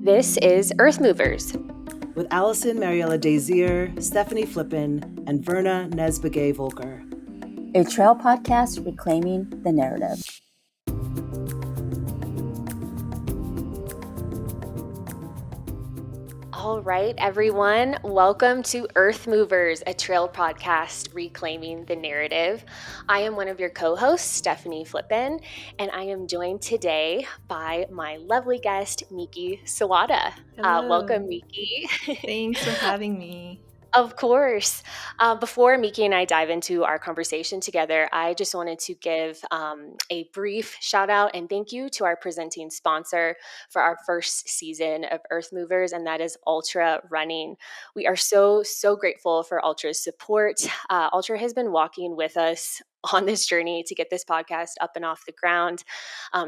This is Earth Movers with Allison Mariella Desir, Stephanie Flippin, and Verna Nesbegay Volker. A trail podcast reclaiming the narrative. All right, everyone. Welcome to Earth Movers, a trail podcast reclaiming the narrative. I am one of your co-hosts, Stephanie Flippin, and I am joined today by my lovely guest, Miki Sawada. Welcome, Miki. Thanks for having me. Of course. Before Miki and I dive into our conversation together, I just wanted to give a brief shout out and thank you to our presenting sponsor for our first season of Earth Movers, and that is Ultra Running. We are so grateful for Ultra's support. Ultra has been walking with us on this journey to get this podcast up and off the ground.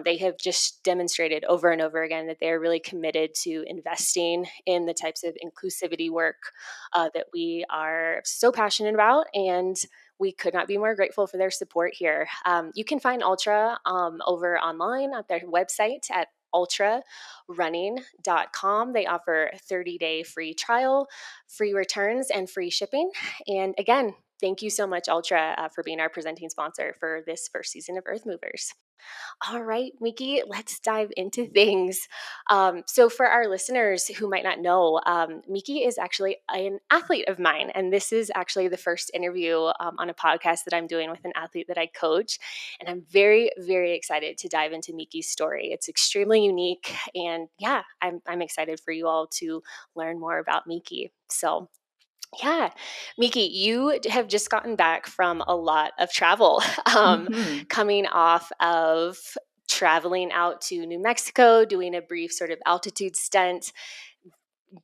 They have just demonstrated over and over again that they are really committed to investing in the types of inclusivity work that we are so passionate about, and we could not be more grateful for their support here. You can find Ultra over online at their website at ultrarunning.com. They offer a 30-day free trial, free returns, and free shipping. And again, thank you so much, Ultra, for being our presenting sponsor for this first season of Earth Movers. All right, Miki, let's dive into things. So for our listeners who might not know, Miki is actually an athlete of mine, and this is actually the first interview on a podcast that I'm doing with an athlete that I coach, and I'm very excited to dive into Miki's story. It's extremely unique, and yeah, I'm excited for you all to learn more about Miki. So yeah, Miki, you have just gotten back from a lot of travel, coming off of traveling out to New Mexico, doing a brief sort of altitude stunt,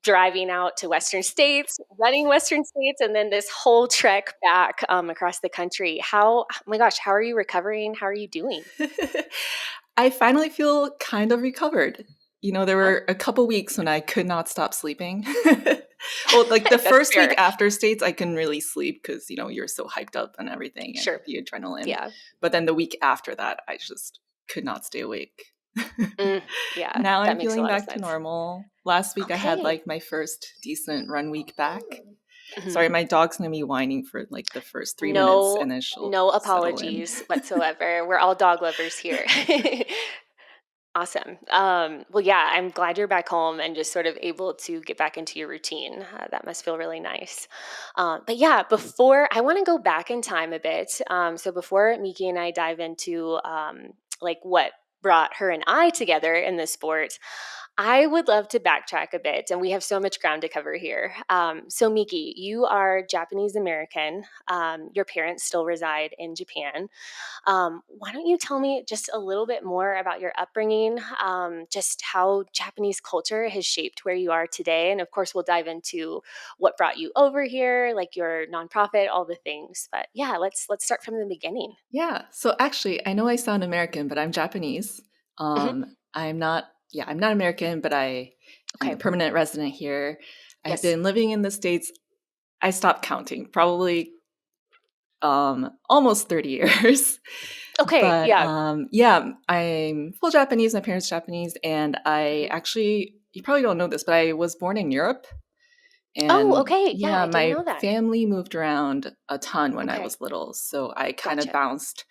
driving out to Western states, running Western states, and then this whole trek back across the country. Oh my gosh, how are you recovering? How are you doing? I finally feel kind of recovered. You know, there were a couple weeks when I could not stop sleeping. Well, like the first week after states, I couldn't really sleep because, you know, you're so hyped up and everything and Sure. the adrenaline. Yeah. But then the week after that, I just could not stay awake. Yeah. Now I'm feeling back to normal. Last week I had Okay. like my first decent run week back. Sorry, my dog's going to be whining for like the first 3 minutes and then she'll No apologies whatsoever. We're all dog lovers here. Awesome. Well, yeah, I'm glad you're back home and just sort of able to get back into your routine. That must feel really nice. But yeah, I want to go back in time a bit. So before Miki and I dive into like what brought her and I together in the sport, I would love to backtrack a bit, and we have so much ground to cover here. So Miki, you are Japanese American. Your parents still reside in Japan. Why don't you tell me just a little bit more about your upbringing, just how Japanese culture has shaped where you are today? And of course, we'll dive into what brought you over here, like your nonprofit, all the things. But yeah, let's start from the beginning. Yeah. So actually, I know I sound American, but I'm Japanese. I'm not American, but I'm a permanent resident here. I've been living in the States. I stopped counting, probably almost 30 years. Okay. But, yeah. I'm full Japanese. My parents are Japanese. And I actually, you probably don't know this, but I was born in Europe. And okay. Yeah, I didn't know my that. family moved around a ton when I was little. So I kind of bounced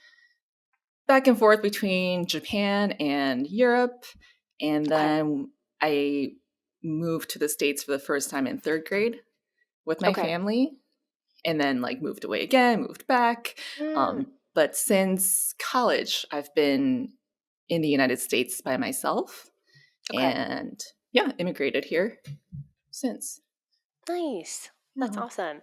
back and forth between Japan and Europe. And then I moved to the States for the first time in 3rd grade with my family. And then like moved away again, moved back. But since college, I've been in the United States by myself. And immigrated here since. Nice. That's awesome.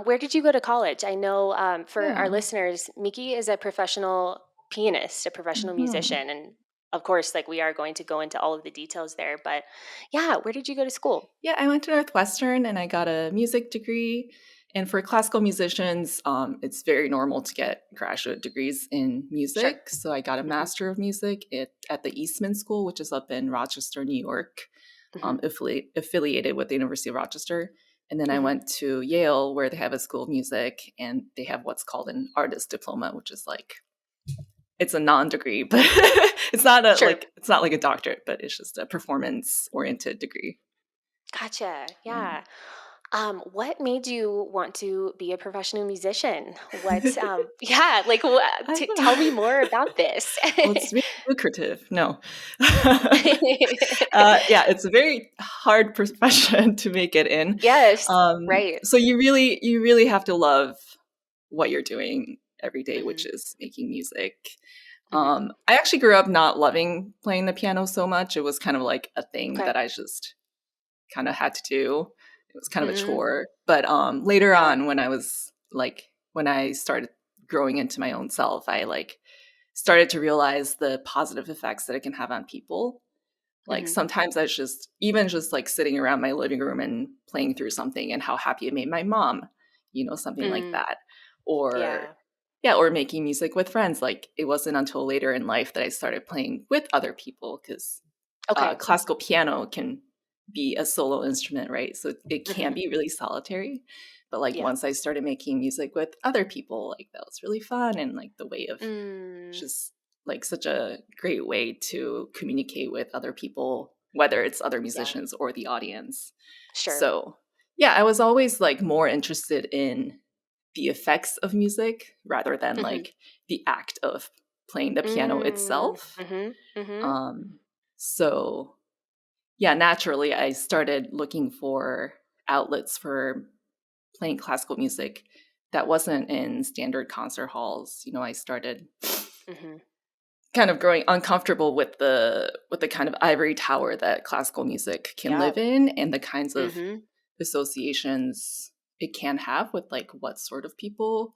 Where did you go to college? I know for our listeners, Miki is a professional pianist, a professional musician. And of course, like we are going to go into all of the details there. But yeah, where did you go to school? Yeah, I went to Northwestern and I got a music degree. And for classical musicians, it's very normal to get graduate degrees in music. Sure. So I got a Master of Music at the Eastman School, which is up in Rochester, New York, affiliated with the University of Rochester. And then I went to Yale, where they have a school of music, and they have what's called an artist diploma, which is like, it's a non-degree, but it's not not like a doctorate, but it's just a performance-oriented degree. Gotcha. Yeah. Yeah. What made you want to be a professional musician? What, yeah, like, I don't tell me know. more about this. Well, it's really lucrative. No. Yeah, it's a very hard profession to make it in. Yes, right. So you really have to love what you're doing every day, which Mhm, is making music. mhm. I actually grew up not loving playing the piano so much. It was kind of like a thing Okay. that I just kind of had to do. It was kind of a Mhm. chore. But later Yeah. on, when I started growing into my own self, I started to realize the positive effects that it can have on people. Like Mhm. sometimes I just even just like sitting around my living room and playing through something and how happy it made my mom, something like Mm, that. Or yeah. yeah, or making music with friends. Like it wasn't until later in life that I started playing with other people because Okay. classical piano can be a solo instrument, right? So it can Mhm. be really solitary. But like Yeah. once I started making music with other people, like that was really fun and like the way of Mm, just like such a great way to communicate with other people, whether it's other yeah. musicians or the audience. Sure. So yeah, I was always like more interested in the effects of music rather than Mhm. like the act of playing the piano Mm, itself. mhm, mhm. Um, so yeah, naturally, I started looking for outlets for playing classical music that wasn't in standard concert halls. I started Mhm. kind of growing uncomfortable with the kind of ivory tower that classical music can Yeah. live in and the kinds of Mhm. associations it can have with like what sort of people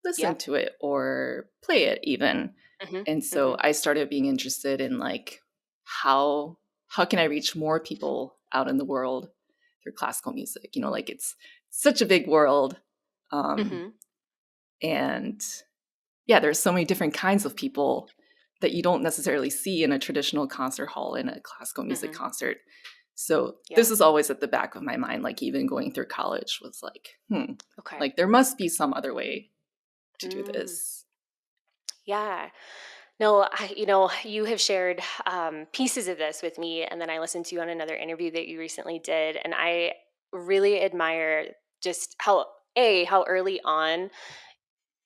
listen Yeah. to it or play it even. Mhm. And so Mhm. I started being interested in like how how can I reach more people out in the world through classical music? Like it's such a big world. Um Mhm. and yeah, there's so many different kinds of people that you don't necessarily see in a traditional concert hall in a classical music Mhm. concert. So Yeah. this is always at the back of my mind, like even going through college was like, Okay. like there must be some other way to do Mm, this. yeah. No, you have shared pieces of this with me, and then I listened to you on another interview that you recently did, and I really admire just how early on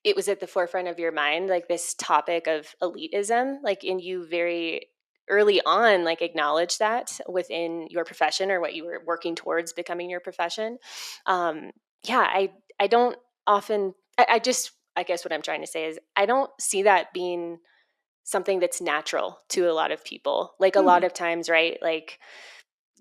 it was at the forefront of your mind, like this topic of elitism, like, and you very early on, like, acknowledge that within your profession or what you were working towards becoming your profession. Um, yeah, I don't often, I guess what I'm trying to say is I don't see that being something that's natural to a lot of people. Like a lot Hmm. of times, right? Like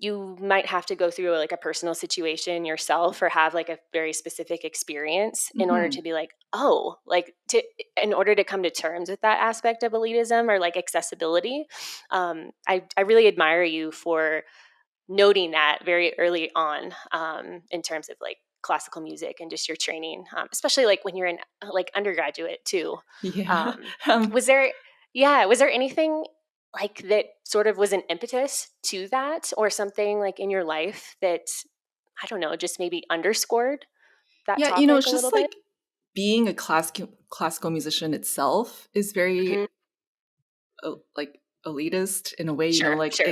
you might have to go through like a personal situation yourself or have like a very specific experience in order Hmm. to be like, oh, like to in order to come to terms with that aspect of elitism or like accessibility. I really admire you for noting that very early on, in terms of like classical music and just your training, especially like when you're in like undergraduate too. Yeah. um, Um, was there yeah, was there anything like that sort of was an impetus to that, or something like in your life that, I don't know, just maybe underscored that yeah, topic it's a little just bit? like being a classical musician itself is very Mhm. like elitist in a way, Sure, like sure.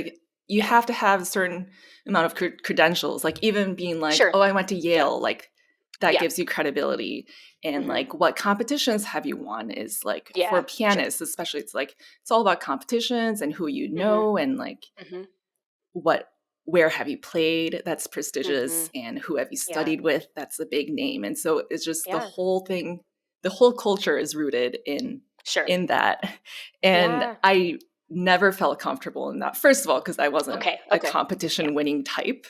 you Yeah. have to have a certain amount of credentials, like even being like, Sure. oh, I went to Yeah. Yale, like that Yeah. gives you credibility. And Hmm. like what competitions have you won is like for Yeah. Sure. pianists especially, it's like it's all about competitions and who you Hmm. know and like Hmm. what where have you played, that's Hmm. prestigious, and who have you Yeah. studied with, that's a big name. And so it's just the Yeah. whole thing, the whole culture is rooted Sure. in that. And Yeah. I never felt comfortable in that, first of all because I wasn't Okay. a Okay. Yeah. competition winning type.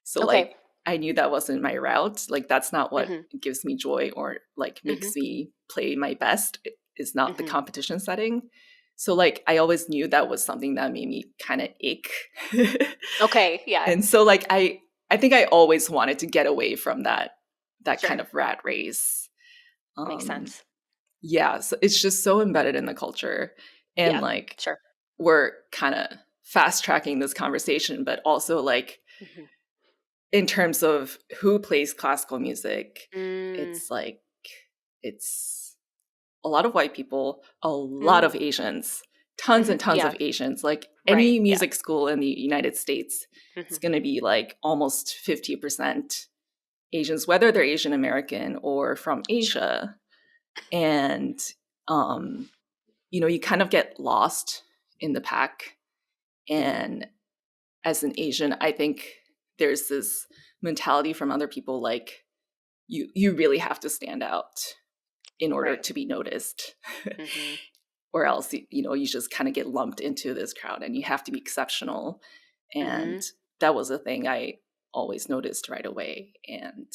So like Okay. I knew that wasn't my route, like that's not what Mhm. gives me joy or like Mhm. makes me play my best, is not the Mhm. competition setting. So like I always knew that was something that made me kind of ache. Okay. Yeah. And so like I think I always wanted to get away from that kind Sure. of rat race. Makes um sense. yeah, so it's just so embedded in the culture. And Yeah. like Sure. we're kind of fast tracking this conversation, but also like Mhm. in terms of who plays classical music, Mm. it's like it's a lot of white people, a lot Mm. of Asians, tons and tons of Asians. Like Right. any music school in the United States, it's Mhm. going to be like almost 50% Asians, whether they're Asian American or from Sure. Asia. And, you kind of get lost in the pack. Mhm. And as an Asian, I think there's this mentality from other people like you really have to stand out in order Right. to be noticed. Mhm. Or else you just kind of get lumped into this crowd and you have to be exceptional. And Mhm. that was a thing I always noticed right away. And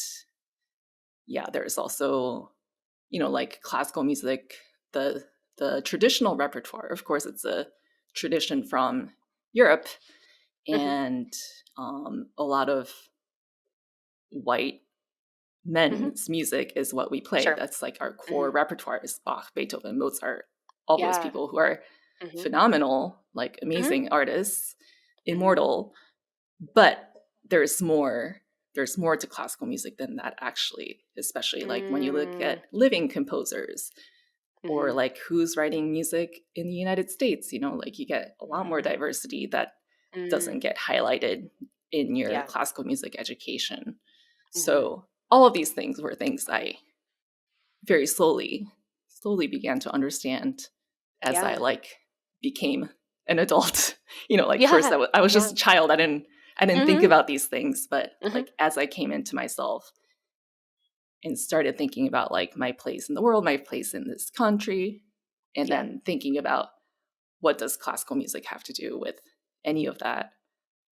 yeah, there's also like classical music, the traditional repertoire. Of course, it's a tradition from Europe, Mhm. and a lot of white Mhm. men's music is what we play. Sure. That's like our core Mhm. repertoire is Bach, Beethoven, Mozart, all those Yeah. people who are Mhm. phenomenal, like Mhm. amazing artists, Mhm. immortal. But there's more. There's more to classical music than that, actually, especially like when you look Mm. at living composers or Mhm. like who's writing music in the United States, like you get a lot more Mhm. diversity that Mm. doesn't get highlighted in your Yeah. classical music education. Mhm. So all of these things were things I very slowly began to understand as I Yeah. like became an adult. Like first Yeah. I was just Yeah. a child. I didn't think Mhm. about these things, but Mhm. like as I came into myself and started thinking about like my place in the world, my place in this country, and Yeah. then thinking about what does classical music have to do with any of that.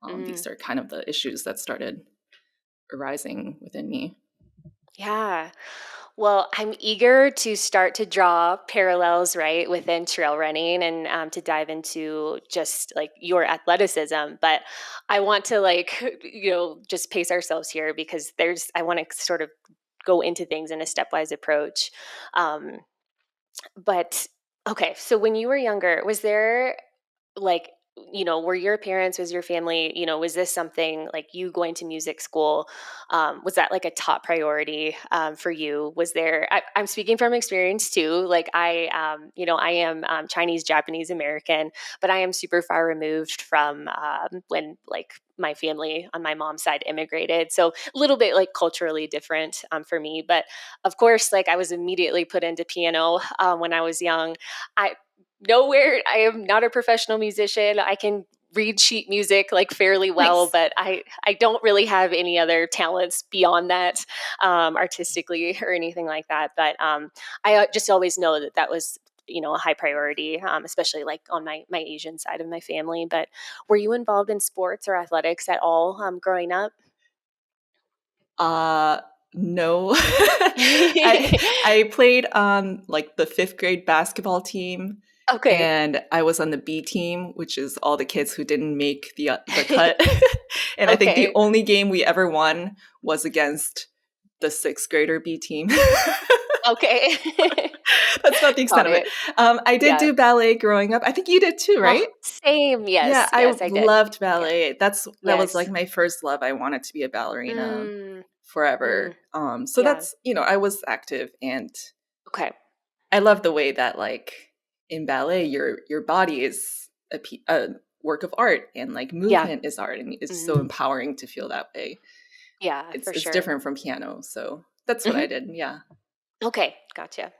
Mm. These are kind of the issues that started arising within me. Yeah. Well, I'm eager to start to draw parallels, right, within trail running and to dive into just like your athleticism. But I want to just pace ourselves here because I want to sort of go into things in a stepwise approach. Um, but okay, so when you were younger, was there like were your parents, was your family, was this something like you going to music school, was that like a top priority for you? Was there I'm speaking from experience too, like I am Chinese Japanese American, but I am super far removed from when like my family on my mom's side immigrated, so a little bit like culturally different for me. But of course, like I was immediately put into piano when I was young. I nowhere I am not a professional musician. I can read sheet music like fairly well, Nice. but I don't really have any other talents beyond that, artistically or anything like that. But I just always know that that was a high priority, especially like on my Asian side of my family. But were you involved in sports or athletics at all growing up? Uh no. I played on like the 5th grade basketball team, Okay. and I was on the B team, which is all the kids who didn't make the cut. And I think the Okay. only game we ever won was against the 6th grader B team. Okay. That's not the Got extent of it. it. I did Yeah. do ballet growing up. I think you did too, Oh, right? same. Yeah, Yes. I Yes, I did. loved Yeah. ballet. That was like Yes. my first love. I wanted to be a ballerina Mm, forever. mm, So yeah. that's, I was active, and Okay. I love the way that like in ballet your body is a work of art, and like Yeah. movement is art, and it's so Mhm. empowering to feel that way. Yeah, It's for it's sure. different from piano. So that's what I Mhm. did. Yeah. Okay, gotcha.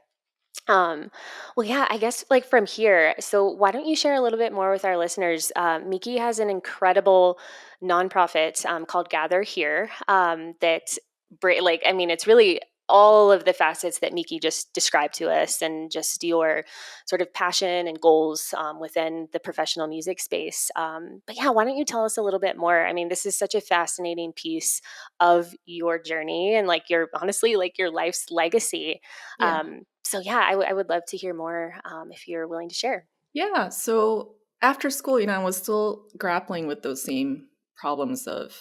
Um, well, yeah, I guess like from here. So, why don't you share a little bit more with our listeners? Miki has an incredible nonprofit called Gather Here like, I mean, it's really all of the facets that Miki just described to us and just your sort of passion and goals within the professional music space. But yeah, why don't you tell us a little bit more? I mean, this is such a fascinating piece of your journey and like your honestly, like your life's legacy. Yeah. So yeah, I would love to hear more if you're willing to share. Yeah. So after school, I was still grappling with those same problems of,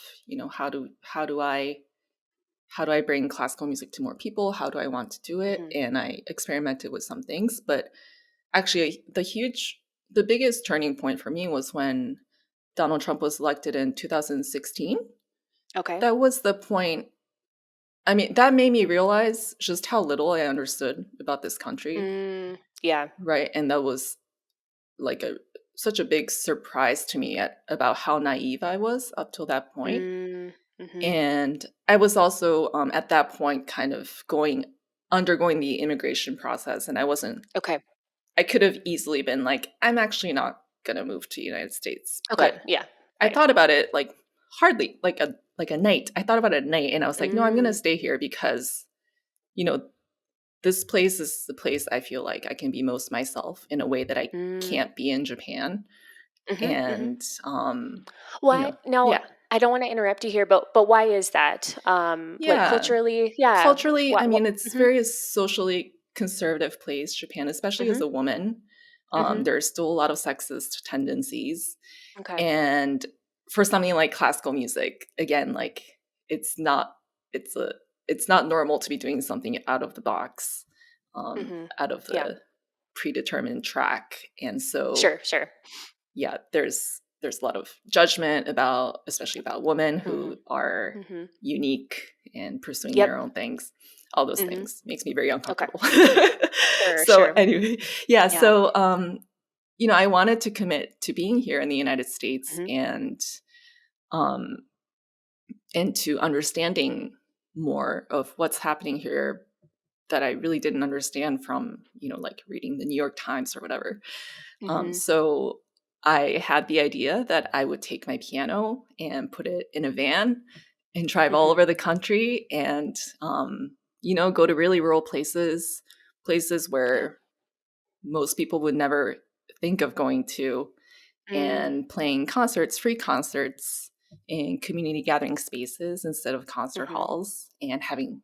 how do I bring classical music to more people? How do I want to do it? Hmm. And I experimented with some things, but actually the biggest turning point for me was when Donald Trump was elected in 2016. Okay. That was the point. I mean, that made me realize just how little I understood about this country, Yeah. right? And that was like such a big surprise to me about how naive I was up till that point. Mm-hmm. And I was also at that point kind of undergoing the immigration process, and Okay. I could have easily been like, I'm actually not gonna move to the United States. Okay. But Yeah. I Right. thought about it like hardly like a night. I thought about it at night, and I was like, no, I'm gonna Mm, stay here because, you know, this place is the place I feel like I can be most myself in a way that I mm, can't be in Japan. mm-hmm. And Why? No, yeah. I don't want to interrupt you here, but why is that? Like Yeah. culturally, yeah. Culturally, I What? mean, it's Mm-hmm. very socially conservative place, Japan, especially as Mm-hmm. a woman. Mm-hmm. There's still a lot of sexist tendencies. Okay. And for something like classical music, again, like it's not it's a it's not normal to be doing something out of the box, Mm-hmm. out of Yeah. the predetermined track. And so Sure. Sure. yeah, there's a lot of judgment about, especially about women Mm-hmm. who are Mm-hmm. unique and pursuing Yep. their own things. All those Mm-hmm. things makes me very Okay. uncomfortable. Sure. So Sure. anyway, yeah, Yeah. so I wanted to commit to being here in the United States Mm-hmm. um and to understanding more of what's happening here that I really didn't understand from, like reading the New York Times or whatever. Mm-hmm. So I had the idea that I would take my piano and put it in a van and drive all Mm-hmm. over the country and, go to really rural places Yeah. where most people would never think of going to, Mm, and playing concerts, free concerts in community gathering spaces instead of concert mm-hmm. halls, and having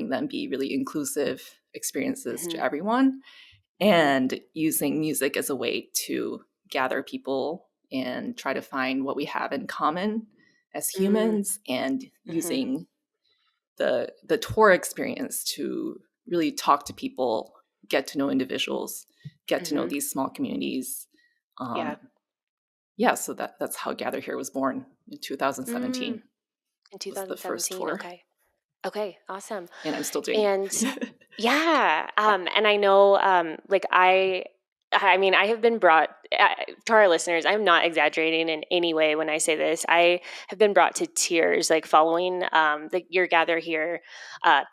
them be really inclusive experiences to Mm-hmm. everyone, Mm-hmm. and using music as a way to gather people and try to find what we have in common as Mm, humans, and mm-hmm. using the tour experience to really talk to people, get to know individuals, get to know Mm-hmm. these small communities. Yeah. um, so that's how Gather Here was born in Mm, 2017. in Was the first 2017. tour, Okay. Okay. Awesome. and I'm still doing And it. yeah, Yeah. and I know, like I mean, I have been brought to our listeners. I'm not exaggerating in any way when I say this. I have been brought to tears, like following the Your Gather Here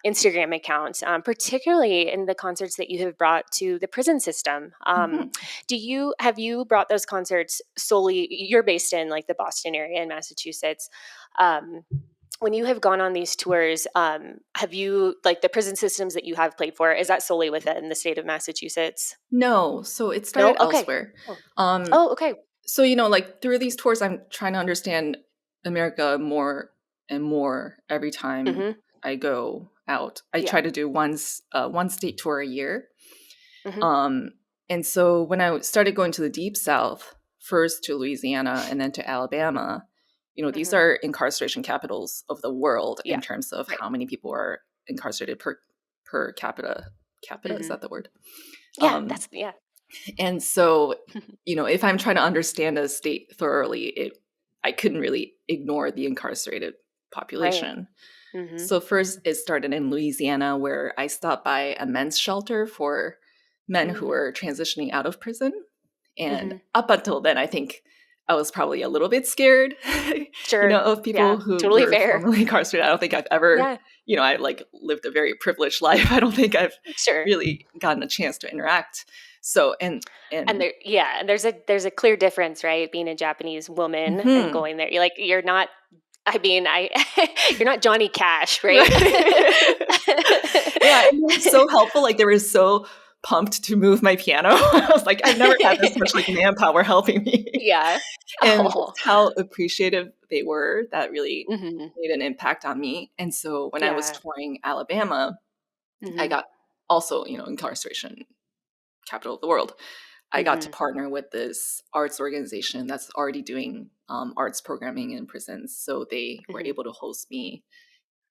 Instagram account, particularly in the concerts that you have brought to the prison system. Mhm. Have you brought those concerts solely? You're based in like the Boston area in Massachusetts. Um, when you have gone on these tours, have you like the prison systems that you have played for? Is that solely within the state of Massachusetts? No, so it No. started Okay. elsewhere. Oh. Um, Oh. Okay. so like through these tours, I'm trying to understand America more and more every time Mm-hmm. I go out. I Yeah. try to do one state tour a year. Mm-hmm. Um, and so when I started going to the Deep South, first to Louisiana and then to Alabama, these Mm-hmm. are incarceration capitals of the world in Yeah. terms of Right. how many people are incarcerated per capita. Capita, is Mm-hmm. that the word? Yeah. Um, That's yeah. and so, if I'm trying to understand a state thoroughly, I couldn't really ignore the incarcerated Right. population. Mm-hmm. So first it started in Louisiana, where I stopped by a men's shelter for men who Mm. were transitioning out of prison. And Mm-hmm. up until then, I think I was probably a little bit scared, Sure. of Yeah. people who Totally were fair. formerly incarcerated. I don't think I've ever, Yeah. I like lived a very privileged life. I don't think I've Sure. really gotten a chance to interact. So, And and there, yeah, and there's a clear difference, right? Being a Japanese woman and mhm. going there, you're not. I mean, you're not Johnny Cash, right? Right. Yeah, and they were so helpful. Like, they were so pumped to move my piano. I was like, I've never had this much, like, manpower helping me. Yeah. And Oh. just how appreciative they were, that really Hmm. made an impact on me. And so when I was Yeah. touring Alabama, I Hmm. got also, incarceration capital of the world. I got to Hmm. partner with this arts organization that's already doing arts programming in prisons. So they were Hmm. able to host me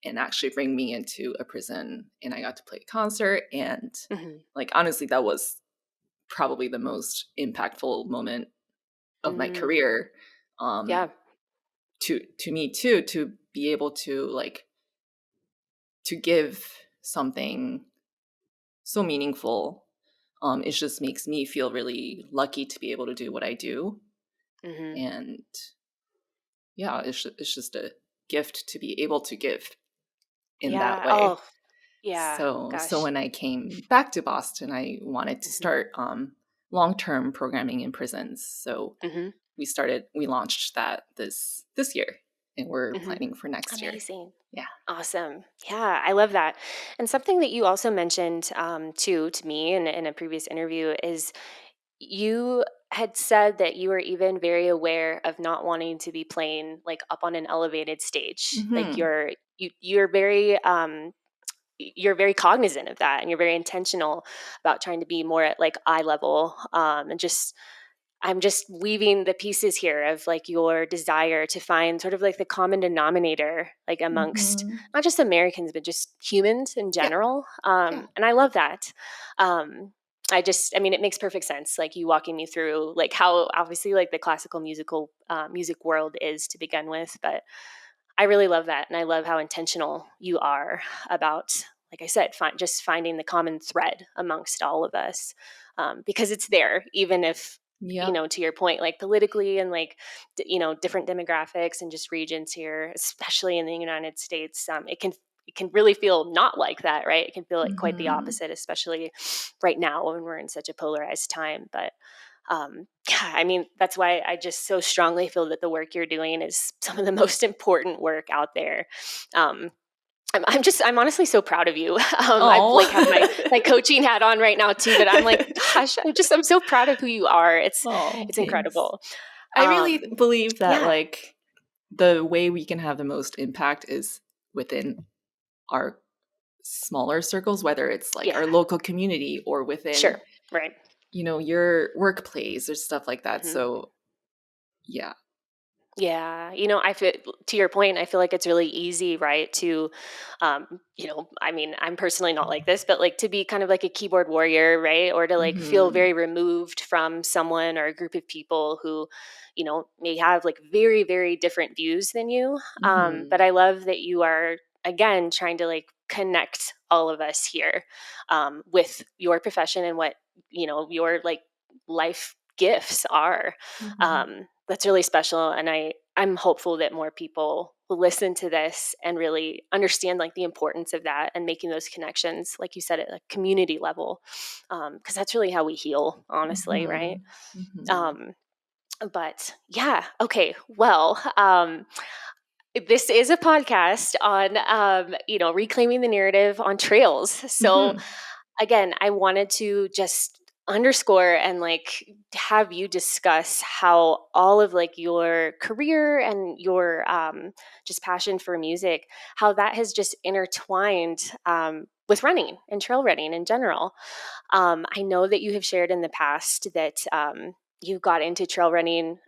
and actually bring me into a prison, and I got to play a concert. And Hmm. like, honestly, that was probably the most impactful moment of my Mm. career, um, Yeah. to me too, to be able to like to give something so meaningful It just makes me feel really lucky to be able to do what I do. Mm-hmm. And yeah, it's just a gift to be able to give in that Yeah. way. Oh, yeah. So Gosh. when I came back to Boston, I wanted to Mm-hmm. start long-term programming in prisons. So Mm-hmm. we launched that this year, and we're Mm-hmm. planning for next year. Amazing. Yeah. Awesome. Yeah, I love that. And something that you also mentioned too to me in a previous interview is you had said that you were even very aware of not wanting to be playing like up on an elevated stage. Like Mm-hmm. you're very cognizant of that, and you're very intentional about trying to be more at like eye level, and just I'm just weaving the pieces here of like your desire to find sort of like the common denominator, like amongst Mm-hmm. not just Americans, but just humans in Yeah. general. Yeah. And I love that. I mean, it makes perfect sense. Like you walking me through like how obviously like the classical music world is to begin with, but I really love that. And I love how intentional you are about, like I said, just finding the common thread amongst all of us, because it's there, even if, Yep. to your point, like politically and like, different demographics and just regions here, especially in the United States, it can really feel not like that, right? It can feel like quite the Mm-hmm. opposite, especially right now when we're in such a polarized time. But yeah, I mean, that's why I just so strongly feel that the work you're doing is some of the most important work out there. Um, I'm honestly so proud of you. I've like have my Oh. coaching hat on right now too, but I'm like, gosh, I'm so proud of who you are. It's Oh, it's thanks. incredible. I really Um, believe that yeah, like the way we can have the most impact is within our smaller circles, whether it's like yeah, our local community or within, sure, right. your workplace or stuff like that. Mm-hmm. So yeah. Yeah, I feel to your point, I feel like it's really easy, right, to I mean, I'm personally not like this, but like to be kind of like a keyboard warrior, right? Or to like feel Mm-hmm. very removed from someone or a group of people who, may have like very, very different views than you. Mm-hmm. But I love that you are again trying to like connect all of us here, with your profession and what, your like life gifts are. Mm-hmm. That's really special, and I'm hopeful that more people will listen to this and really understand like the importance of that and making those connections, like you said, at a community level, because that's really how we heal, honestly, right? Mm-hmm. Mm-hmm. um, but yeah, okay, well, this is a podcast on reclaiming the narrative on trails. So Mm-hmm. again, I wanted to just underscore and like have you discuss how all of like your career and your just passion for music, how that has just intertwined with running and trail running in general. I know that you have shared in the past that you got into trail running,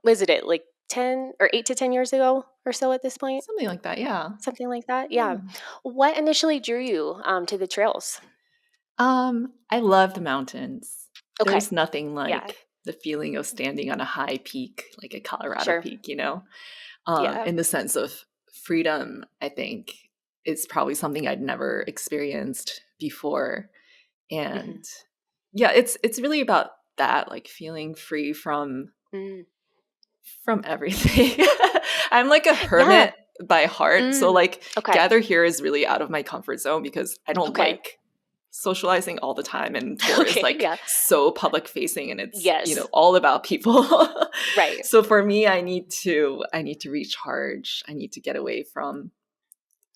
was it like 10 or 8 to 10 years ago or so at this point? Something like that. Yeah. Something like that? Yeah. Yeah. What initially drew you to the trails? I love the mountains. Okay. There's nothing Yeah, like the feeling of standing on a high peak, like a Colorado sure. peak, Yeah. in the sense of freedom. I think is probably something I'd never experienced before. Mhm. And yeah, it's really about that, like feeling free Mm. from everything. I'm like a Yeah. hermit by heart. So Mm. like Okay. gather here is really out of my comfort zone because I don't Okay. like socializing all the time, and tour is Okay. like Yeah. so public facing, and it's Yes. all about people. Right. So for me, I need to recharge. I need to get away from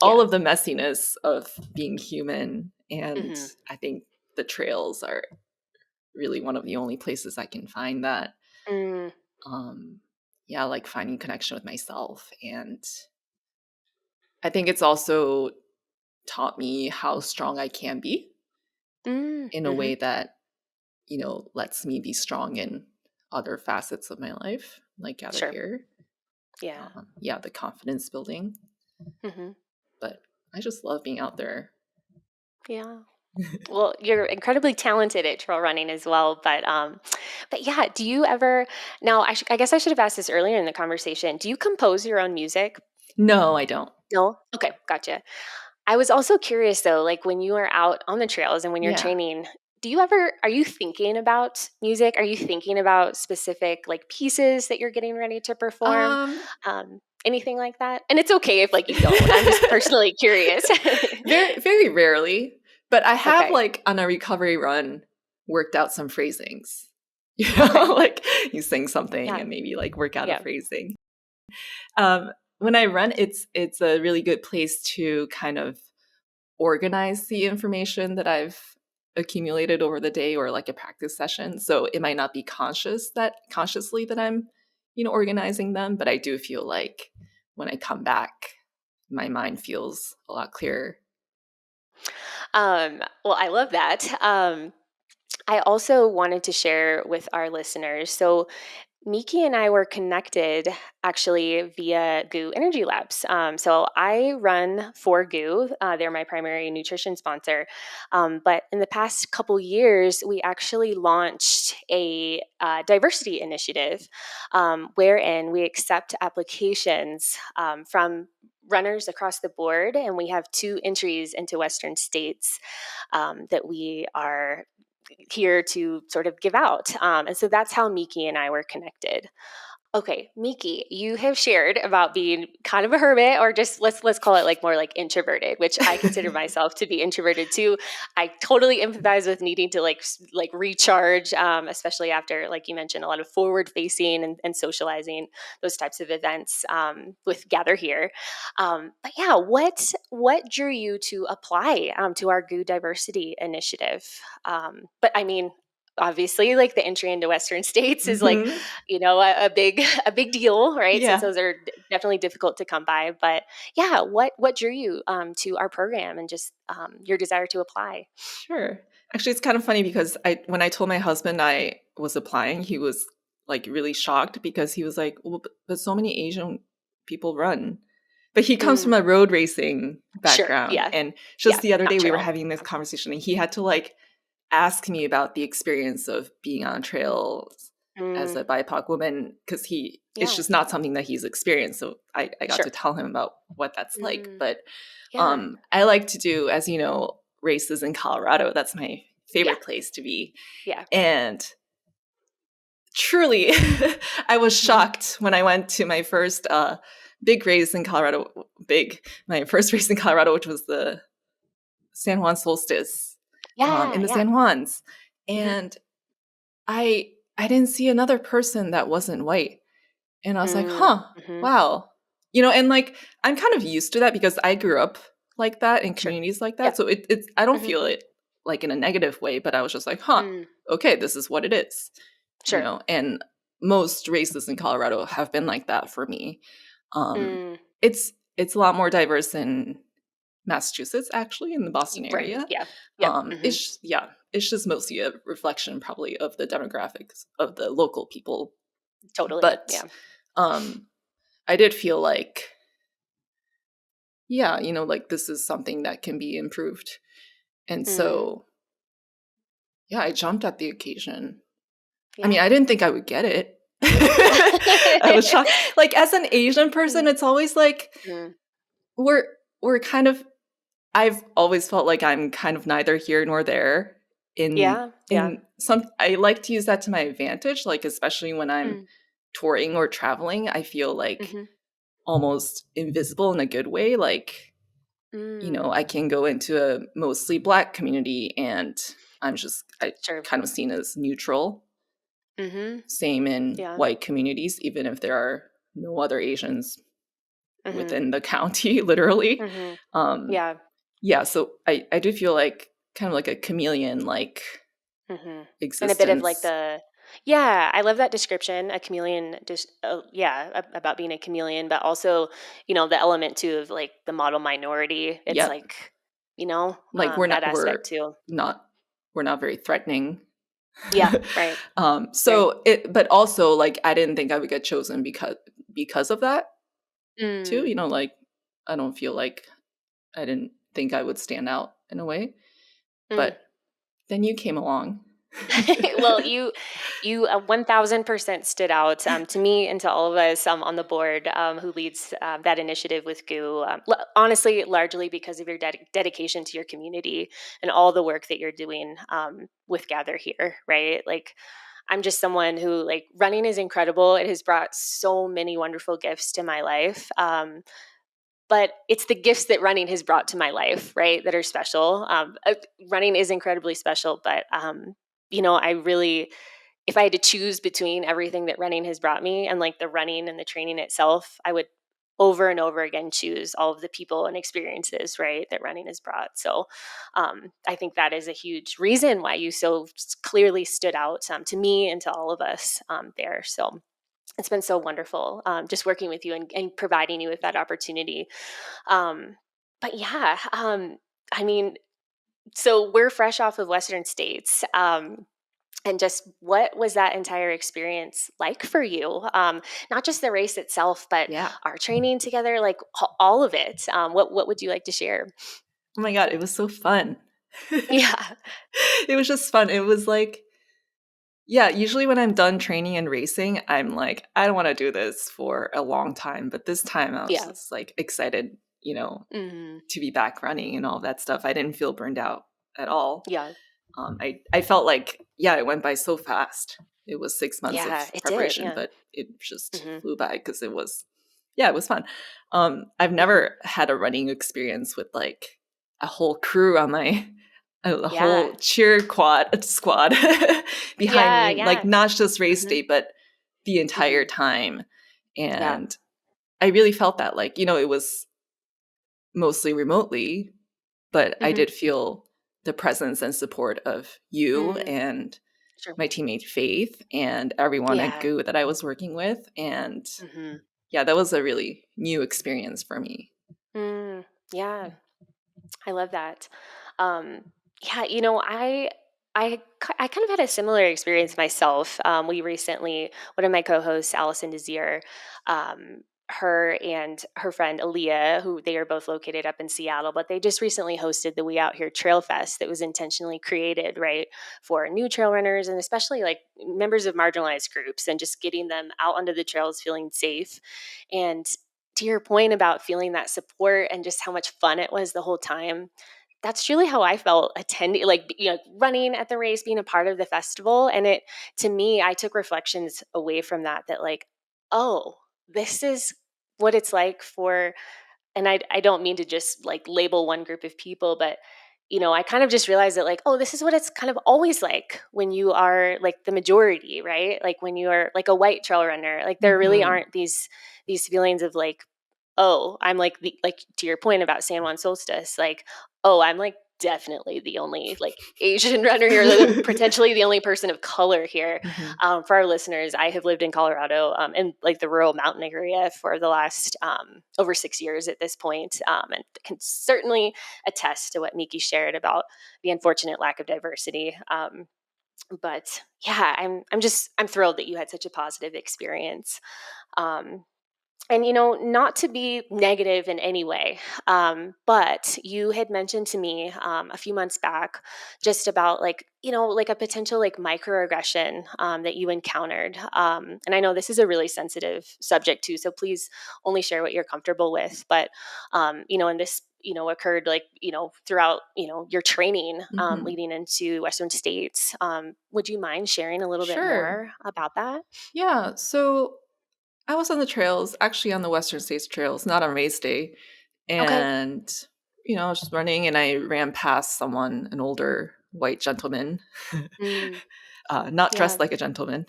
all Yeah. of the messiness of being human, and Hmm. I think the trails are really one of the only places I can find that. Mm. um yeah, like finding connection with myself. And I think it's also taught me how strong I can be Mm. in a Hmm. way that lets me be strong in other facets of my life, like gather Sure. here. Yeah. Yeah, the confidence building. Hmm. But I just love being out there. Yeah. Well, you're incredibly talented at trail running as well, but yeah, do you ever now I guess I should have asked this earlier in the conversation. Do you compose your own music? No, I don't. No? Okay, gotcha. I was also curious though, like when you are out on the trails and when you're Yeah. training, are you thinking about music? Are you thinking about specific like pieces that you're getting ready to perform? Um, Anything like that? And it's okay if like you don't. I'm just personally curious. very, very rarely, but I have Okay. like on a recovery run worked out some phrasings. Okay. Like you sing something Yeah. and maybe like work out a Yeah. phrasing. When I run, it's a really good place to kind of organize the information that I've accumulated over the day or like a practice session. So it might not be consciously that I'm, organizing them, but I do feel like when I come back, my mind feels a lot clearer. Well, I love that. I also wanted to share with our listeners. So, Miki and I were connected actually via GU Energy Labs. So I run for GU. They're my primary nutrition sponsor. But in the past couple years, we actually launched a diversity initiative wherein we accept applications from runners across the board. And we have 2 entries into Western states that we are here to sort of give out. And so that's how Miki and I were connected. Okay, Miki, you have shared about being kind of a hermit, or just let's call it like more like introverted, which I consider myself to be introverted too. I totally empathize with needing to like recharge, especially after, like you mentioned, a lot of forward facing and socializing, those types of events with Gather Here. But yeah, what drew you to apply to our GU Diversity Initiative? But I mean, obviously, like the entry into Western states is like, Hmm. a big a big deal, right? Since Yeah, those are definitely difficult to come by. But yeah, what drew you to our program and just your desire to apply? sure. Actually, it's kind of funny because when I told my husband I was applying, he was like really shocked because he was like, "Well, but so many Asian people run." But he comes from Mm, a road racing sure. background, Yeah. and just Yeah. the other Not day we were trail. having this conversation, and he had to like ask me about the experience of being on trails as Mm, a BIPOC woman because it's yeah. just not something that he's experienced. So I got to Sure. tell him about what that's like. Mm, But yeah. I like to do, as you know, races in Colorado. That's my Yeah. favorite place to be. Yeah. And truly, I was Mhm. shocked when I went to my first big race in Colorado. My first race in Colorado, which was the San Juan solstice in Yeah. the Yeah. San Juans. Hmm. And I didn't see another person that wasn't white. And I was like, Mm, huh, hmm. wow. And like I'm kind of used to that because I grew up like that in Sure. communities like Yeah. that. So it's I don't Hmm. feel it like in a negative way, but I was just like, huh, Mm, okay, this is what it is. sure. And most races in Colorado have been like that for me. Um Mm, it's a lot more diverse in Massachusetts, actually, in the Boston right. area. Yeah. Yep. Hmm. It's just mostly a reflection, probably, of the demographics of the local people. Totally. But Yeah. um, I did feel like, yeah, like this is something that can be improved, and Mm, so yeah, I jumped at the occasion. I mean, yeah. I didn't think I would get it. I was shocked. Like as an Asian Mm, person, it's always like mm. we're we're kind of I've always felt like I'm kind of neither here nor there in Yeah. Yeah. in some I like to use that to my advantage, like especially when I'm Mm, touring or traveling, I feel like mhm. almost invisible in a good way. Like, Mm, I can go into a mostly black community and I sure. kind of seen as neutral. Mhm. Same in Yeah. white communities, even if there are no other Asians Mhm. within the county, literally. Mhm. Um, Yeah. yeah, so I do feel like kind of like a chameleon like Mhm. And a bit of like existence. the yeah, I love that description, a chameleon just yeah, about being a chameleon, but also, the element too of like the model minority. It's Yep. like, Like that aspect too. not we're not very threatening. Yeah, right. Right. But also like I didn't think I would get chosen because of that too. Mm. Like I don't feel like I didn't think I would stand out in a way. Mm. But then you came along. Well, you 1000% stood out to me and to all of us on the board who leads that initiative with GOO. Honestly, largely because of your dedication to your community and all the work that you're doing with Gather Here, right? Like, I'm just someone who, like, running is incredible. It has brought so many wonderful gifts to my life. But it's the gifts that running has brought to my life, right, that are special. Running is incredibly special, but I really, if I had to choose between everything that running has brought me and like the running and the training itself, I would over and over again choose all of the people and experiences, right, that running has brought. So I think that is a huge reason why you so clearly stood out to me and to all of us there. So it's been so wonderful just working with you and providing you with that opportunity. Um, but yeah, I mean, so we're fresh off of Western States. And just what was that entire experience like for you? Not just the race itself, but Yeah. our training together, like all of it. What would you like to share? Oh my God, it was so fun. Yeah. It was just fun. It was like, yeah, usually when I'm done training and racing, I'm like, I don't want to do this for a long time. But this time I was Yeah. just like excited, Mm-hmm. to be back running and all that stuff. I didn't feel burned out at all. Yeah. I felt like, yeah, it went by so fast. It was 6 months of Yeah, it did. preparation, Yeah. but it just Mm-hmm. flew by because it was fun. I've Mm-hmm. never had a running experience with like a whole crew on my a Yeah. whole squad behind Yeah. me, like Yeah. not just race Mm-hmm. day, but the Mm-hmm. entire time. Yeah. And I really felt that, like, it was mostly remotely, but I Mm-hmm. did feel the presence and support of you Mm-hmm. and Sure. my teammate Faith and everyone at Yeah. GOO that I was working with. And Mm-hmm. yeah, that was a really new experience for me. Yeah. Yeah. I love that. Um, yeah, I kind of had a similar experience myself. We recently, one of my co-hosts, Allison Desir, her and her friend Aaliyah, who they are both located up in Seattle, but they just recently hosted the We Out Here Trail Fest that was intentionally created, right, for new trail runners and especially like members of marginalized groups and just getting them out onto the trails feeling safe. And to your point about feeling that support and just how much fun it was the whole time, that's truly how I felt attending, like, running at the race, being a part of the festival. And it, to me, I took reflections away from that, like, oh, this is what it's like for, and I don't mean to just like label one group of people, but I kind of just realized that, like, oh, this is what it's kind of always like when you are like the majority, right? Like when you are like a white trail runner, like there really Mm-hmm. aren't these feelings of like, oh, I'm like like to your point about San Juan solstice, like, oh, I'm like definitely the only like Asian runner here, potentially the only person of color here. Mm-hmm. For our listeners, I have lived in Colorado in like the rural mountain area for the last over 6 years at this point, and can certainly attest to what Miki shared about the unfortunate lack of diversity. But yeah, I'm thrilled that you had such a positive experience. Um, and, not to be negative in any way, but you had mentioned to me a few months back just about like, like a potential like microaggression that you encountered. And I know this is a really sensitive subject too, so please only share what you're comfortable with. But, and this, occurred like, throughout, your training Mm-hmm. leading into Western States. Would you mind sharing a little bit Sure. more about that? Yeah. So I was on the trails, actually on the Western States trails, not on race day. Okay. And, I was just running and I ran past someone, an older white gentleman, Mm, not yeah. dressed like a gentleman.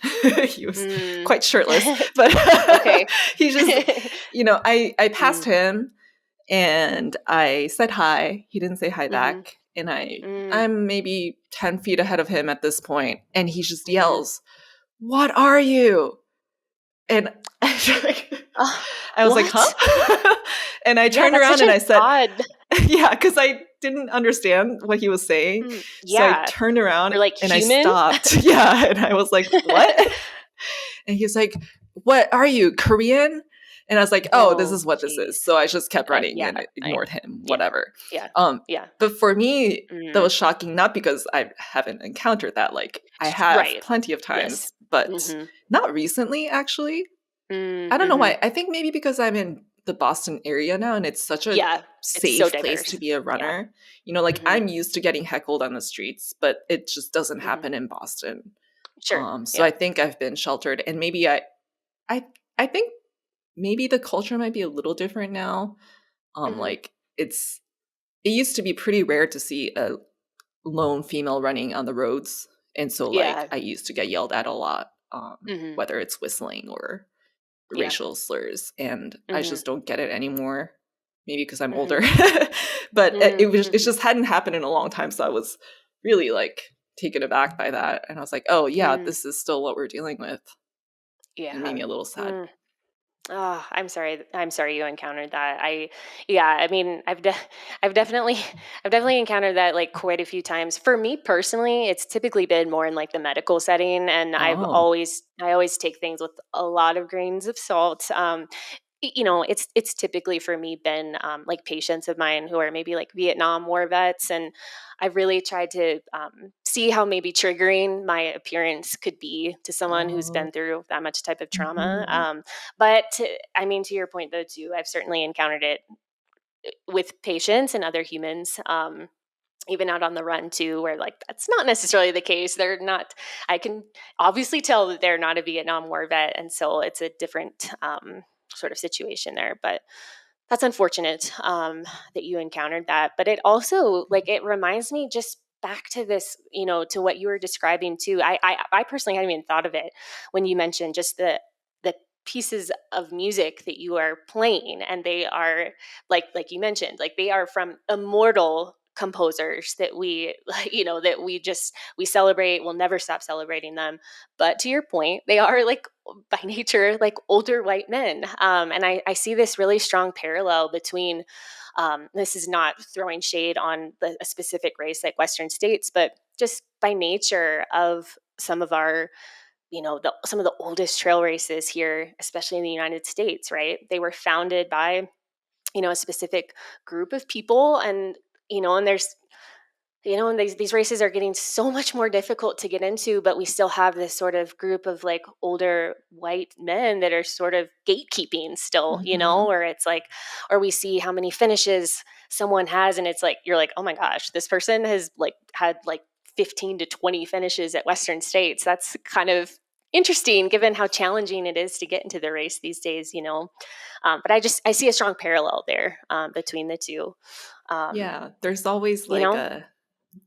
He was Mm. quite shirtless, but Okay. he just, I passed Mm, him and I said hi. He didn't say hi mhm, back. And mm, I'm maybe 10 feet ahead of him at this point, and he just mhm. yells, "What are you?" And Oh, I was like, what? huh? And I Yeah, turned that's around such and an I said, odd. yeah, because I didn't understand what he was saying. So I Yeah. turned around You're like, and I "Human?" stopped. Yeah. And I was like, what? And he was like, "What are you, Korean?" And I was like, oh, this Oh, is what this jeez. is. So I just kept Okay. running Yeah. and I ignored him, Yeah. whatever. Yeah. Um, Yeah. but for me, that Mm. was shocking, not because I haven't encountered that. Like, I have Right. plenty of Yes. times, but Mm-hmm. not recently, actually. I don't know Mm-hmm. why. I think maybe because I'm in the Boston area now and it's such a Yeah. It's so safe place to diverse. be a Yeah. runner. Like Mm-hmm. I'm used to getting heckled on the streets, but it just doesn't Mm-hmm. happen in Boston. Sure. So Yeah. I think I've been sheltered, and maybe I, I think maybe the culture might be a little different now. Mm-hmm. Like it used to be pretty rare to see a lone female running on the roads, and so like Yeah. I used to get yelled at a lot, Mm-hmm. whether it's whistling or Yeah. racial slurs, and I Mm-hmm. just don't get it anymore. Maybe because I'm Mm-hmm. older, but it Mm-hmm. just hadn't happened in a long time, so I was really like taken aback by that, and I was like, oh yeah, Mm. this is still what we're dealing with, and it made Yeah. me a little sad. Mm. Oh, I'm sorry. I'm sorry you encountered that. Yeah, I mean, I've definitely, I've definitely encountered that like quite a few times. For me personally, it's typically been more in like the medical setting, and Oh. I always take things with a lot of grains of salt. It's typically for me been like patients of mine who are maybe like Vietnam War vets, and I've really tried to see how maybe triggering my appearance could be to someone who's Oh. been through that much type of trauma. Mhm. I mean, to your point though, too, I've certainly encountered it with patients and other humans. Even out on the run too, where like that's not necessarily the case. They're not. I can obviously tell that they're not a Vietnam War vet, and so it's a different sort of situation there. But that's unfortunate that you encountered that. But it also like it reminds me just back to this, to what you were describing too. I personally hadn't even thought of it when you mentioned just the pieces of music that you are playing, and they are like you mentioned, like they are from immortal composers that we that we celebrate. We'll never stop celebrating them. But to your point, they are like by nature like older white men, and I see this really strong parallel between this is not throwing shade on a specific race like Western states, but just by nature of some of our some of the oldest trail races here, especially in the United States, right? They were founded by a specific group of people, and there's and these races are getting so much more difficult to get into, but we still have this sort of group of like older white men that are sort of gatekeeping still, Mhm. where it's like, or we see how many finishes someone has, and it's like, you're like, oh my gosh, this person has like had like 15 to 20 finishes at Western States. That's kind of interesting given how challenging it is to get into the race these days. But I see a strong parallel there between the two. Um, Yeah, there's always you like know,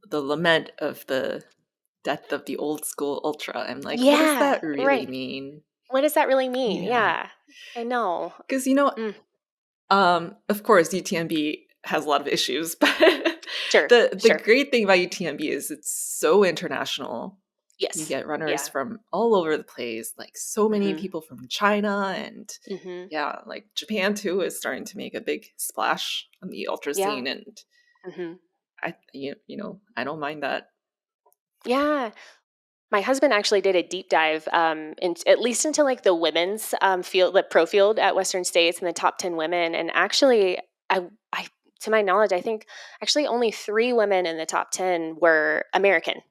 the lament of the death of the old school ultra. I'm like, what does yeah, that really right. mean? What does that really mean? Yeah. Yeah, I know. Because Mm, of course UTMB has a lot of issues, but sure, the sure. great thing about UTMB is it's so international. You Yes. get runners Yeah. from all over the place, like so many Mhm. people from China, and Mhm. yeah, like Japan too is starting to make a big splash on the ultra Yeah. scene, and Mhm. I don't mind that. Yeah. My husband actually did a deep dive, at least into like the women's field, the pro field at Western States, and the top 10 women. And actually, I, to my knowledge, I think actually only 3 women in the top 10 were American.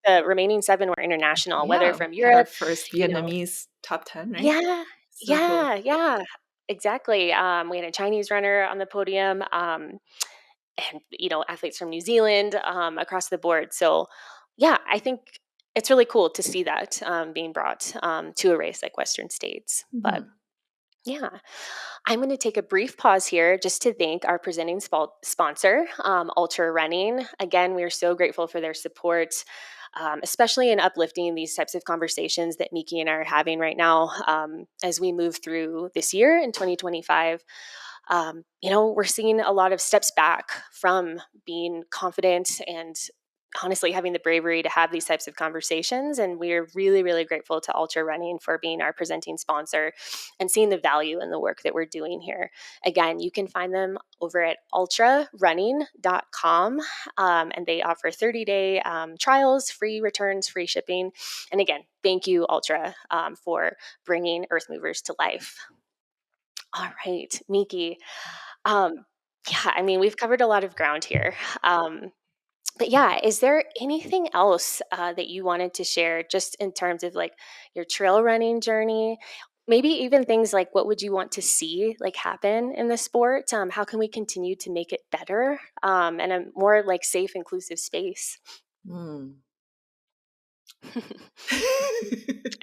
The remaining 7 were international, whether Yeah, from had our Europe, first you know. Vietnamese top 10, right? Yeah, So cool. yeah, yeah, exactly. We had a Chinese runner on the podium, and athletes from New Zealand, across the board. So, yeah, I think it's really cool to see that being brought to a race like Western States. But Mhm. yeah, I'm going to take a brief pause here just to thank our presenting sponsor, Ultra Running. Again, we are so grateful for their support, especially in uplifting these types of conversations that Miki and I are having right now as we move through this year in 2025. We're seeing a lot of steps back from being confident and honestly having the bravery to have these types of conversations. And we are really, really grateful to Ultra Running for being our presenting sponsor and seeing the value in the work that we're doing here. Again, you can find them over at ultrarunning.com, and they offer 30-day trials, free returns, free shipping. And again, thank you, Ultra, for bringing Earth Movers to life. All right, Miki. Yeah, I mean, we've covered a lot of ground here. But yeah, is there anything else that you wanted to share just in terms of like your trail running journey? Maybe even things like what would you want to see like happen in the sport? How can we continue to make it better and a more like safe, inclusive space? I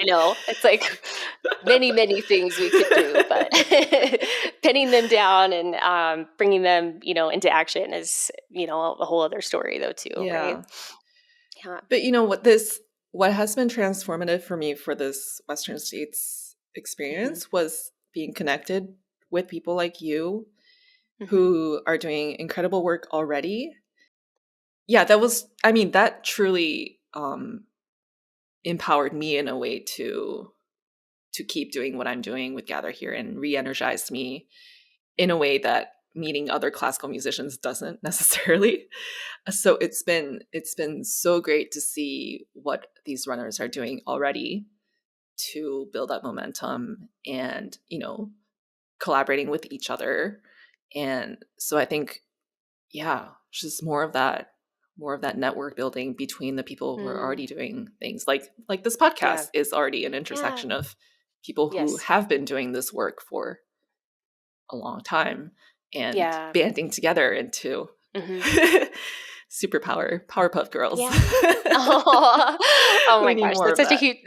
know it's like many, many things we could do, but pinning them down and bringing them, into action is, a whole other story though too, right? Yeah. Yeah. But what has been transformative for me for this Western States Hmm. experience was being connected with people like you Hmm. who are doing incredible work already. Yeah, that truly empowered me in a way to keep doing what I'm doing with Gather Here and re-energized me in a way that meeting other classical musicians doesn't necessarily. So it's been so great to see what these runners are doing already to build up momentum and, collaborating with each other. And so I think, yeah, just more of that network building between the people who are Mm, already doing things like this yeah. podcast is already an Yeah. intersection of people who Yes. have been doing this work for a long time and Yeah. banding together into Hmm. superpower Powerpuff Girls. Yeah. Oh, oh We my need gosh, more that's of such a that. huge.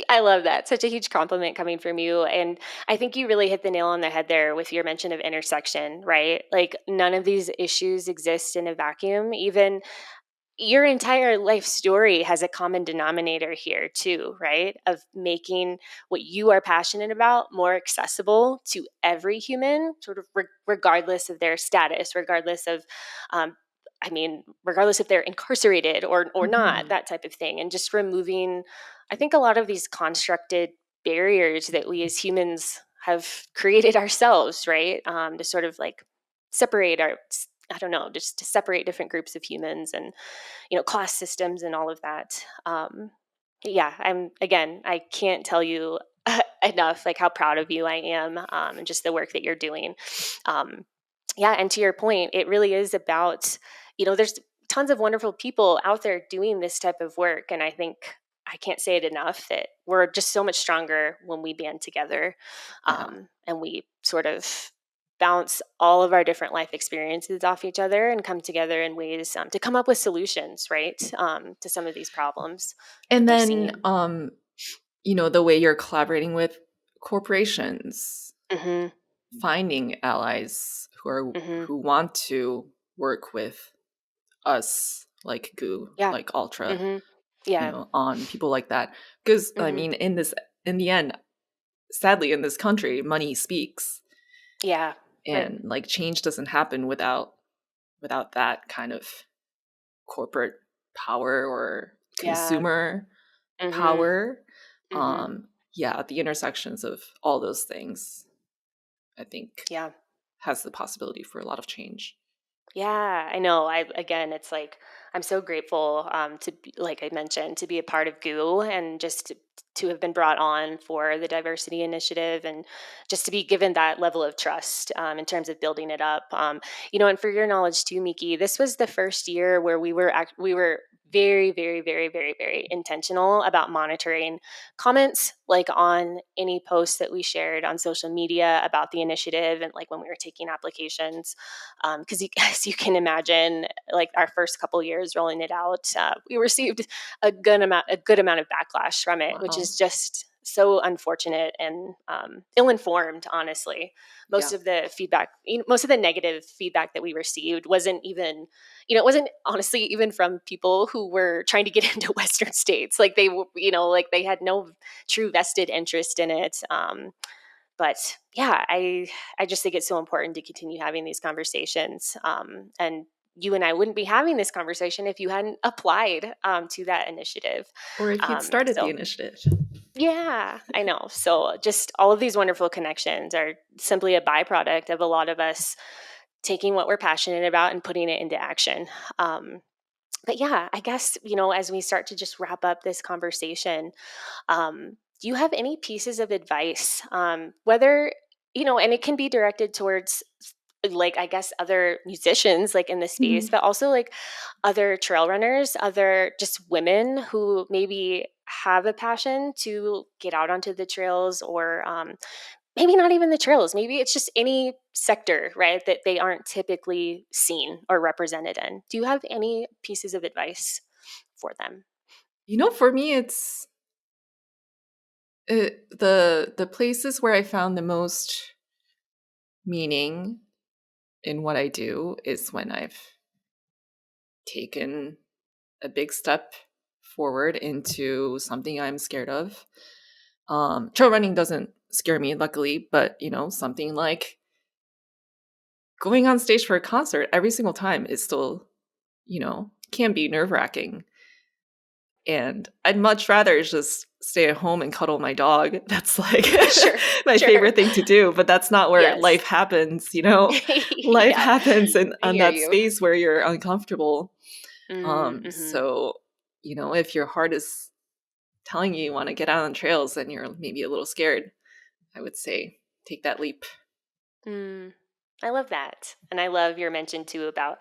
I love that. Such a huge compliment coming from you. And I think you really hit the nail on the head there with your mention of intersection, right? Like none of these issues exist in a vacuum. Even your entire life story has a common denominator here too, right? Of making what you are passionate about more accessible to every human, sort of regardless of their status, regardless of um, regardless if they're incarcerated or not, Mhm. that type of thing. And just removing, I think, a lot of these constructed barriers that we as humans have created ourselves, right? To sort of like separate our, I don't know, just to separate different groups of humans and, class systems and all of that. Yeah, I can't tell you enough like how proud of you I am, and just the work that you're doing. Um, yeah, and to your point, it really is about, there's tons of wonderful people out there doing this type of work. And I think I can't say it enough that we're just so much stronger when we band together, Yeah. and we sort of bounce all of our different life experiences off each other and come together in ways to come up with solutions, right, to some of these problems that And we're then seeing. the way you're collaborating with corporations, Hmm. finding allies Hmm. who want to work with us like Goo, Yeah. like Ultra, Hmm. Yeah. on people like that. Because I Hmm. mean, in the end, sadly, in this country, money speaks, Yeah. Right. and like change doesn't happen without that kind of corporate power or Yeah. consumer Hmm. power. Hmm. Yeah, at the intersections of all those things, I think Yeah. has the possibility for a lot of change. Yeah, I know. Again, it's like I'm so grateful to be, like I mentioned, to be a part of GOO and just to have been brought on for the diversity initiative and just to be given that level of trust in terms of building it up. And for your knowledge too, Miki, this was the first year where we were very, very, very, very, very intentional about monitoring comments like on any posts that we shared on social media about the initiative and like when we were taking applications, because as you can imagine, like our first couple years rolling it out, we received a good amount of backlash from it, which Wow. is just so unfortunate and ill-informed. Honestly, most Yeah. of the feedback, most of the negative feedback that we received wasn't even, it wasn't honestly even from people who were trying to get into Western states. Like they, like they had no true vested interest in it. But yeah, I just think it's so important to continue having these conversations, and you and I wouldn't be having this conversation if you hadn't applied to that initiative. Or if you'd started the So initiative. yeah, I know. So just all of these wonderful connections are simply a byproduct of a lot of us taking what we're passionate about and putting it into action. But yeah, I guess, as we start to just wrap up this conversation, do you have any pieces of advice, whether, and it can be directed towards like, I guess, other musicians like in the space, Mhm. but also like other trail runners, other just women who maybe have a passion to get out onto the trails, or maybe not even the trails. Maybe it's just any sector, right, that they aren't typically seen or represented in. Do you have any pieces of advice for them? For me, it's the places where I found the most meaning in what I do is when I've taken a big step forward into something I'm scared of. Trail running doesn't scare me, luckily, but something like going on stage for a concert every single time is still, can be nerve-wracking. And I'd much rather just stay at home and cuddle my dog. That's like Sure, my sure. favorite thing to do, but that's not where Yes. life happens, Life Yeah, happens in I on hear that you. space where you're uncomfortable. Mm-hmm. So, if your heart is telling you want to get out on trails and you're maybe a little scared, I would say take that leap. I love that. And I love your mention too about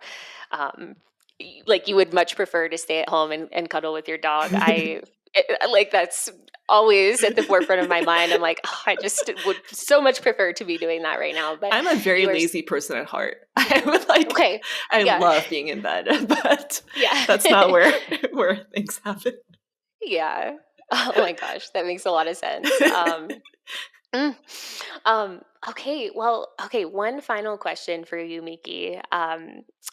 like you would much prefer to stay at home and cuddle with your dog. Like that's always at the forefront of my mind. I'm like, oh, I just would so much prefer to be doing that right now. But I'm a very you are lazy person at heart. I would like okay. I Yeah. love being in bed, but Yeah. that's not where things happen. Yeah. Oh my gosh, that makes a lot of sense. Mm. Okay, one final question for you, Miki.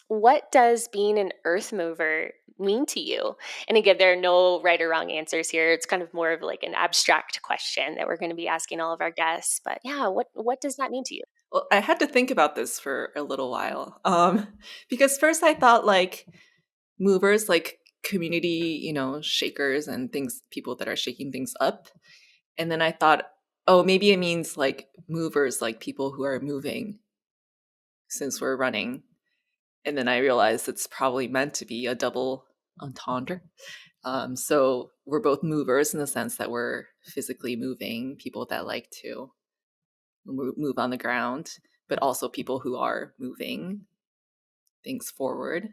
What does being an earth mover mean to you? And again, there are no right or wrong answers here. It's kind of more of like an abstract question that we're going to be asking all of our guests. But yeah, what does that mean to you? Well, I had to think about this for a little while. Because first I thought like movers, like community, shakers and things, people that are shaking things up. And then I thought, oh, maybe it means like movers, like people who are moving since we're running. And then I realized it's probably meant to be a double entendre. So we're both movers in the sense that we're physically moving, people that like to move on the ground, but also people who are moving things forward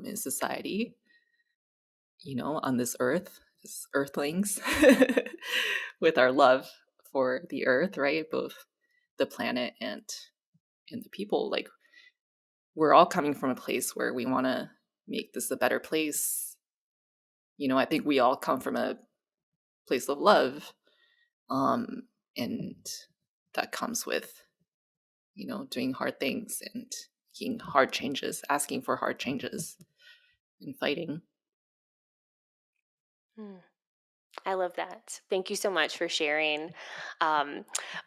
in society, on this earth, as earthlings, with our love for the earth, right? Both the planet and the people. Like we're all coming from a place where we want to make this a better place. I think we all come from a place of love, and that comes with doing hard things and making hard changes, asking for hard changes, and fighting. Hmm. I love that. Thank you so much for sharing.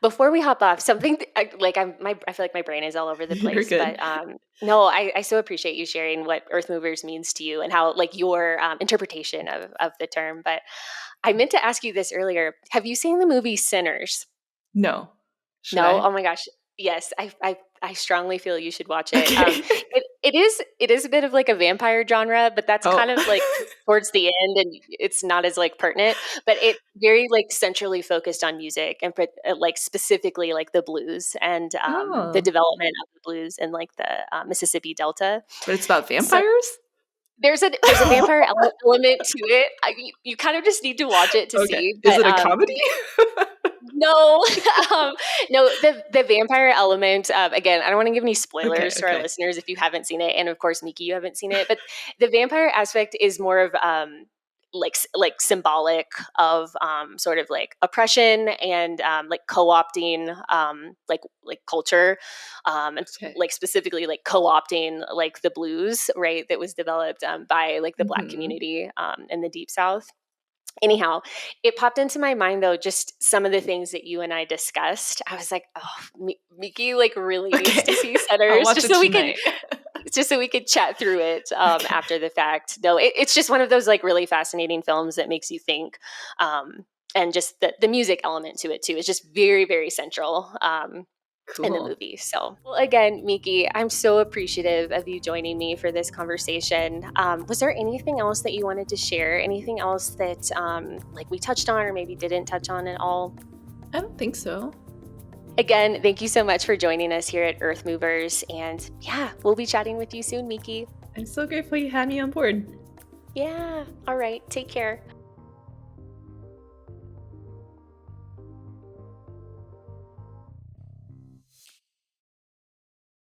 Before we hop off, something I feel like my brain is all over the You're place, but good. no, I so appreciate you sharing what Earth Movers means to you and how like your interpretation of the term. But I meant to ask you this earlier. Have you seen the movie Sinners? No. Should No? I? Oh my gosh. Yes, I strongly feel you should watch it. Okay. It is a bit of like a vampire genre, but that's Oh. kind of like towards the end, and it's not as like pertinent. But it very like centrally focused on music and like specifically like the blues and the Oh. development of the blues in like the Mississippi Delta. But it's about So vampires? there's a vampire element to it. You kind of just need to watch it to Okay. see, Is but it a comedy? no, no, the vampire element, again, I don't wanna give any Okay, spoilers to our okay. listeners if you haven't seen it, and of course, Miki, you haven't seen it, but the vampire aspect is more of, like symbolic of, sort of like oppression and, like co-opting, like culture, and Okay. like specifically like co-opting like the blues, right, that was developed, by like the Black Mhm. community, in the Deep South. Anyhow, it popped into my mind though, just some of the things that you and I discussed. I was like, oh, Miki like really needs Okay. to see I'll Centers watch just it so we can, tonight. just so we could chat through it after the fact. No, it's just one of those like really fascinating films that makes you think. And just the music element to it too is just very, very central. Cool. In the movie. So, well, again, Miki, I'm so appreciative of you joining me for this conversation. Was there anything else that you wanted to share? Anything else that like we touched on or maybe didn't touch on at all? I don't think so. Again, thank you so much for joining us here at Earth Movers. And yeah, we'll be chatting with you soon, Miki. I'm so grateful you had me on board. Yeah. All right. Take care.